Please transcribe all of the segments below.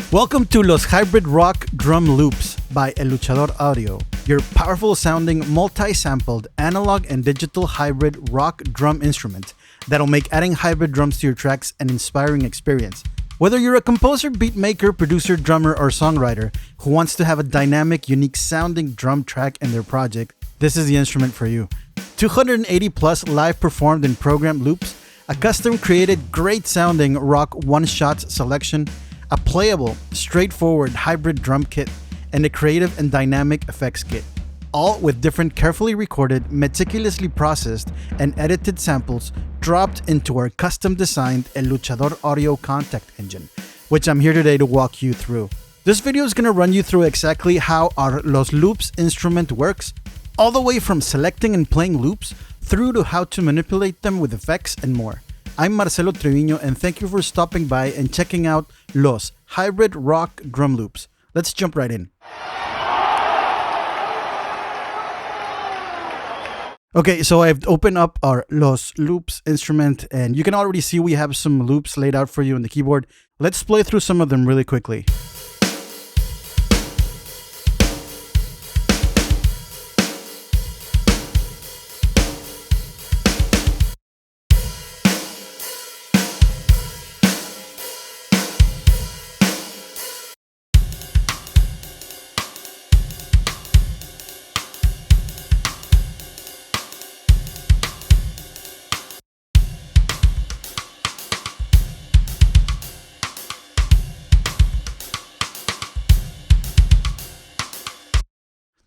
Welcome to Los Hybrid Rock Drum Loops by El Luchador Audio, your powerful sounding, multi-sampled, analog and digital hybrid rock drum instrument that'll make adding hybrid drums to your tracks an inspiring experience. Whether you're a composer, beat maker, producer, drummer, or songwriter who wants to have a dynamic, unique sounding drum track in their project, this is the instrument for you. 280 plus live performed and programmed loops, a custom created, great sounding rock one-shot selection, a playable, straightforward hybrid drum kit, and a creative and dynamic effects kit, all with different carefully recorded, meticulously processed, and edited samples dropped into our custom-designed El Luchador Audio Kontakt engine, which I'm here today to walk you through. This video is going to run you through exactly how our Los Loops instrument works, all the way from selecting and playing loops, through to how to manipulate them with effects and more. I'm Marcelo Treviño, and thank you for stopping by and checking out Los Hybrid Rock Drum Loops. Let's jump right in. Okay, so I've opened up our Los Loops instrument, and you can already see we have some loops laid out for you on the keyboard. Let's play through some of them really quickly.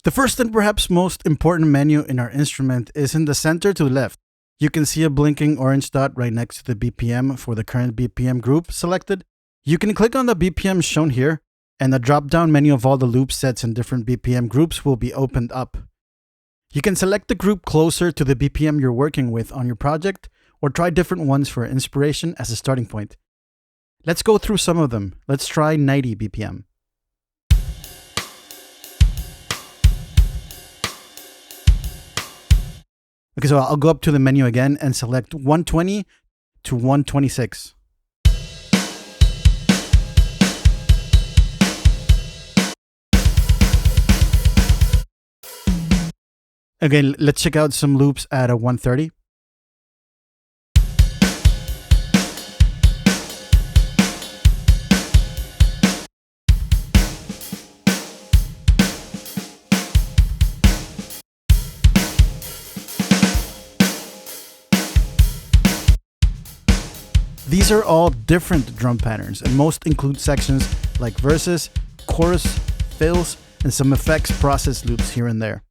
The first and perhaps most important menu in our instrument is in the center to the left. You can see a blinking orange dot right next to the BPM for the current BPM group selected. You can click on the BPM shown here, and the drop-down menu of all the loop sets in different BPM groups will be opened up. You can select the group closer to the BPM you're working with on your project, or try different ones for inspiration as a starting point. Let's go through some of them. Let's try 90 BPM. Okay, so I'll go up to the menu again and select 120 to 126. Again, let's check out some loops at a 130. These are all different drum patterns, and most include sections like verses, chorus, fills, and some effects process loops here and there.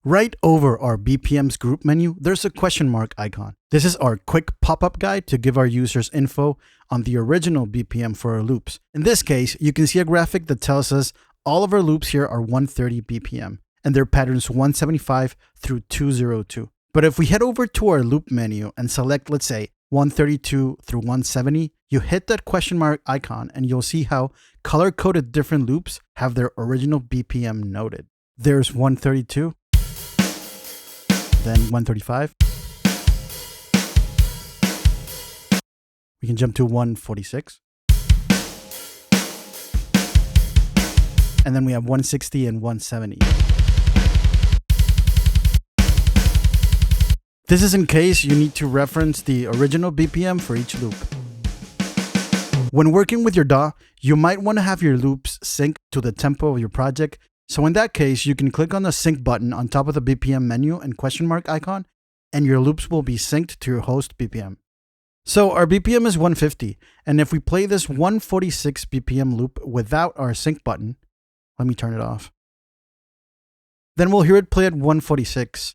Right over our BPM's group menu, there's a question mark icon. This is our quick pop-up guide to give our users info on the original BPM for our loops. In this case, you can see a graphic that tells us all of our loops here are 130 BPM, and their patterns 175 through 202. But if we head over to our loop menu and select, let's say, 132 through 170, you hit that question mark icon and you'll see how color-coded different loops have their original BPM noted. There's 132, then 135. We can jump to 146. And then we have 160 and 170. This is in case you need to reference the original BPM for each loop. When working with your DAW, you might want to have your loops sync to the tempo of your project. So in that case, you can click on the sync button on top of the BPM menu and question mark icon, and your loops will be synced to your host BPM. So our BPM is 150, and if we play this 146 BPM loop without our sync button, let me turn it off, then we'll hear it play at 146.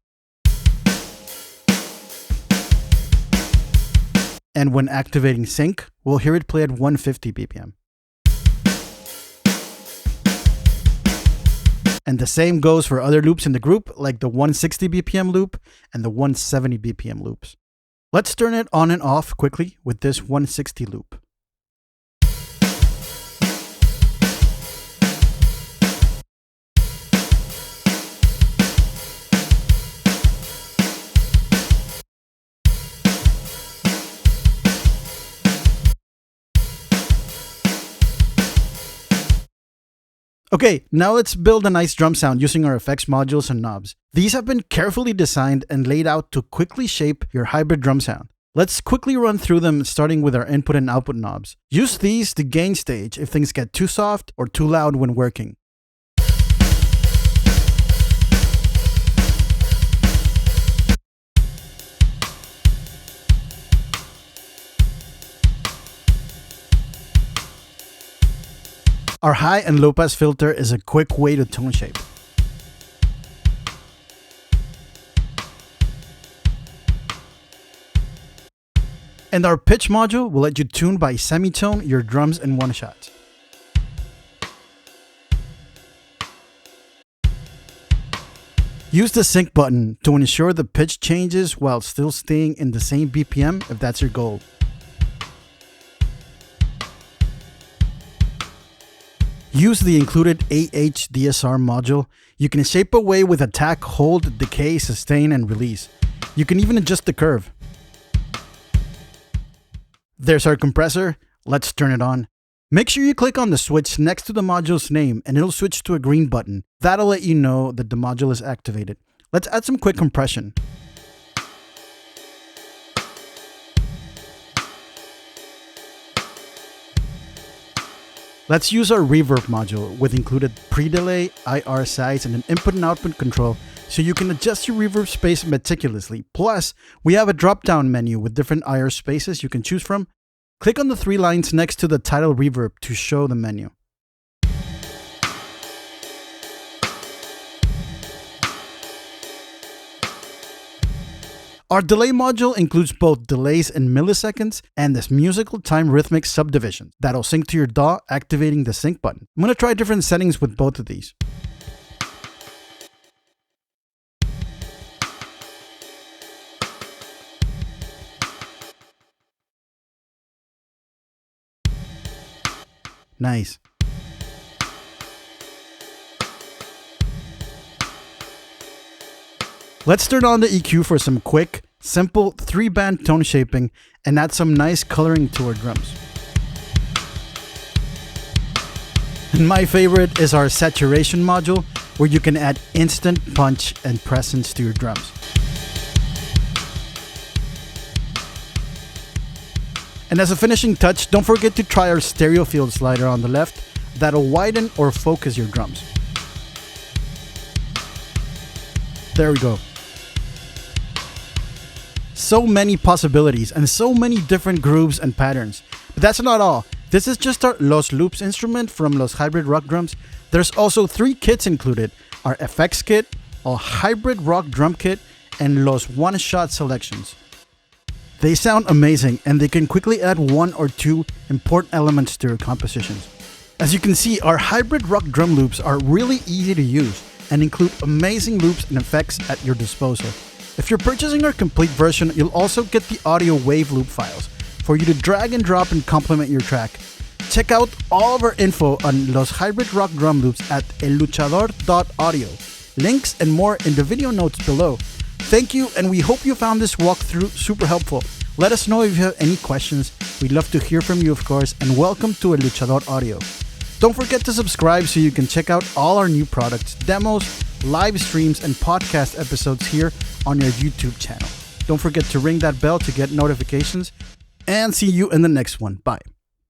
And when activating sync, we'll hear it play at 150 BPM. And the same goes for other loops in the group, like the 160 BPM loop and the 170 BPM loops. Let's turn it on and off quickly with this 160 loop. Okay, now let's build a nice drum sound using our effects modules and knobs. These have been carefully designed and laid out to quickly shape your hybrid drum sound. Let's quickly run through them, starting with our input and output knobs. Use these to gain stage if things get too soft or too loud when working. Our high and low pass filter is a quick way to tone shape. And our pitch module will let you tune by semitone your drums in one shot. Use the sync button to ensure the pitch changes while still staying in the same BPM if that's your goal. Use the included AHDSR module. You can shape a wave with attack, hold, decay, sustain, and release. You can even adjust the curve. There's our compressor. Let's turn it on. Make sure you click on the switch next to the module's name and it'll switch to a green button. That'll let you know that the module is activated. Let's add some quick compression. Let's use our reverb module with included pre-delay, IR size, and an input and output control so you can adjust your reverb space meticulously. Plus, we have a drop-down menu with different IR spaces you can choose from. Click on the 3 lines next to the title reverb to show the menu. Our delay module includes both delays in milliseconds and this musical time rhythmic subdivision that'll sync to your DAW, activating the sync button. I'm going to try different settings with both of these. Nice. Let's turn on the EQ for some quick, simple 3-band tone shaping and add some nice coloring to our drums. And my favorite is our saturation module, where you can add instant punch and presence to your drums. And as a finishing touch, don't forget to try our stereo field slider on the left. That'll widen or focus your drums. There we go. So many possibilities and so many different grooves and patterns. But that's not all. This is just our Los Loops instrument from Los Hybrid Rock Drums. There's also 3 kits included: our FX kit, a hybrid rock drum kit, and Los one-shot selections. They sound amazing and they can quickly add 1 or 2 important elements to your compositions. As you can see, our hybrid rock drum loops are really easy to use and include amazing loops and effects at your disposal. If you're purchasing our complete version, you'll also get the audio wave loop files for you to drag and drop and complement your track. Check out all of our info on Los Hybrid Rock Drum Loops at elluchador.audio. Links and more in the video notes below. Thank you, and we hope you found this walkthrough super helpful. Let us know if you have any questions. We'd love to hear from you, of course, and welcome to El Luchador Audio. Don't forget to subscribe so you can check out all our new products, demos, live streams, and podcast episodes here on your YouTube channel. Don't forget to ring that bell to get notifications, and see you in the next one. Bye.